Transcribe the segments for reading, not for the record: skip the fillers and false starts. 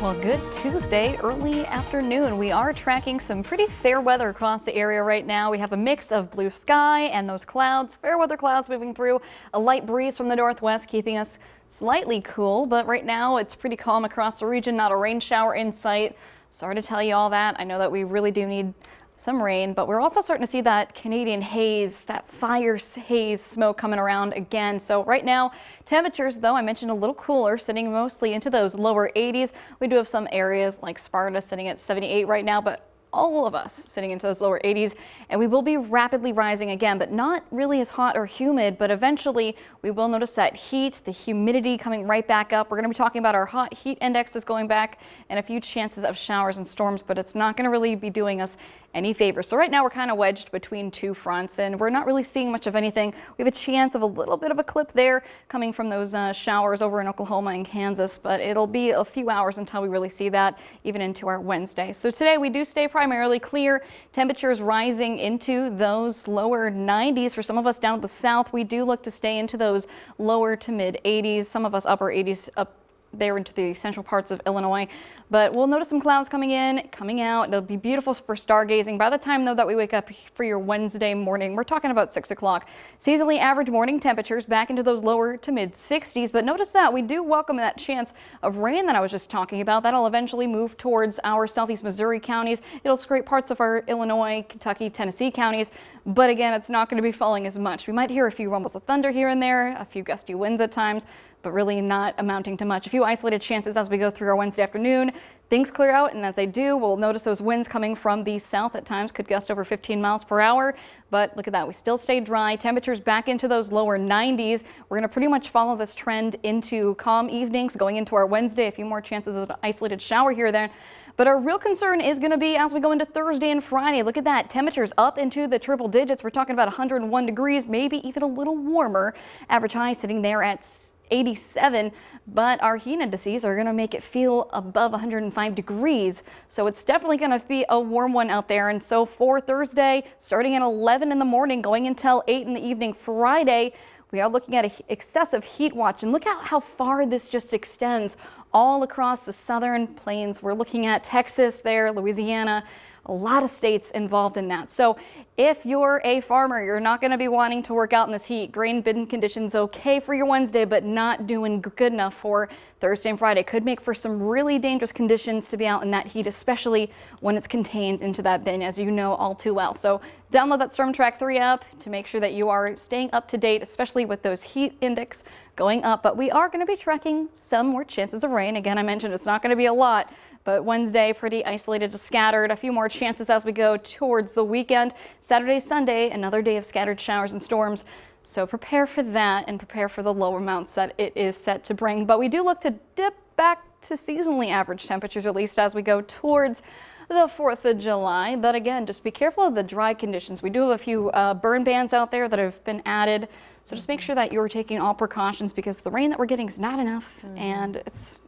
Well, good Tuesday early afternoon. We are tracking some pretty fair weather across the area right now. We have a mix of blue sky and those clouds, fair weather clouds moving through, a light breeze from the northwest keeping us slightly cool, but right now it's pretty calm across the region, not a rain shower in sight. Sorry to tell you all that. I know that we really do need some rain, but we're also starting to see that Canadian haze, that fire haze smoke coming around again. So right now, temperatures, though I mentioned a little cooler, sitting mostly into those lower 80s. We do have some areas like Sparta sitting at 78 right now, but all of us sitting into those lower 80s, and we will be rapidly rising again, but not really as hot or humid, but eventually we will notice that heat, the humidity coming right back up. We're going to be talking about our hot heat indexes going back and a few chances of showers and storms, but it's not going to really be doing us any favors. So right now we're kind of wedged between two fronts and we're not really seeing much of anything. We have a chance of a little bit of a clip there coming from those showers over in Oklahoma and Kansas, but it'll be a few hours until we really see that even into our Wednesday. So today we do stay primarily clear, temperatures rising into those lower 90s. For some of us down at the south, we do look to stay into those lower to mid 80s, some of us upper 80s up there into the central parts of Illinois, but we'll notice some clouds coming in, coming out. It'll be beautiful for stargazing. By the time, though, that we wake up for your Wednesday morning, we're talking about 6 o'clock. Seasonally average morning temperatures back into those lower to mid 60s, but notice that we do welcome that chance of rain that I was just talking about. That'll eventually move towards our southeast Missouri counties. It'll scrape parts of our Illinois, Kentucky, Tennessee counties, but again, it's not going to be falling as much. We might hear a few rumbles of thunder here and there, a few gusty winds at times, but really not amounting to much. A few isolated chances as we go through our Wednesday afternoon. Things clear out, and as they do, we'll notice those winds coming from the south at times could gust over 15 miles per hour. But look at that, we still stay dry. Temperatures back into those lower 90s. We're going to pretty much follow this trend into calm evenings going into our Wednesday. A few more chances of an isolated shower here or there. But our real concern is going to be as we go into Thursday and Friday. Look at that, temperatures up into the triple digits. We're talking about 101 degrees, maybe even a little warmer. Average high sitting there at 87, but our heat indices are going to make it feel above 105 degrees. So it's definitely going to be a warm one out there. And so for Thursday, starting at 11 in the morning, going until 8 in the evening Friday, we are looking at an excessive heat watch. And look at how far this just extends all across the southern plains. We're looking at Texas there, Louisiana, a lot of states involved in that. So if you're a farmer, you're not going to be wanting to work out in this heat. Grain bin conditions okay for your Wednesday, but not doing good enough for Thursday and Friday. Could make for some really dangerous conditions to be out in that heat, especially when it's contained into that bin, as you know all too well. So download that Storm Track 3 app to make sure that you are staying up to date, especially with those heat index going up. But we are going to be tracking some more chances of rain. Again, I mentioned it's not going to be a lot, but Wednesday pretty isolated to scattered. A few more chances as we go towards the weekend. Saturday, Sunday, another day of scattered showers and storms. So prepare for that and prepare for the lower amounts that it is set to bring. But we do look to dip back to seasonally average temperatures, at least as we go towards the 4th of July. But again, just be careful of the dry conditions. We do have a few burn bans out there that have been added. So just make sure that you're taking all precautions because the rain that we're getting is not enough and it's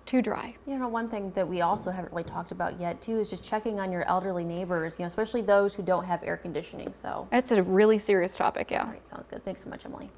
too dry. You know, one thing that we also haven't really talked about yet too is just checking on your elderly neighbors, you know, especially those who don't have air conditioning. So it's a really serious topic, yeah. All right, sounds good. Thanks so much, Emily.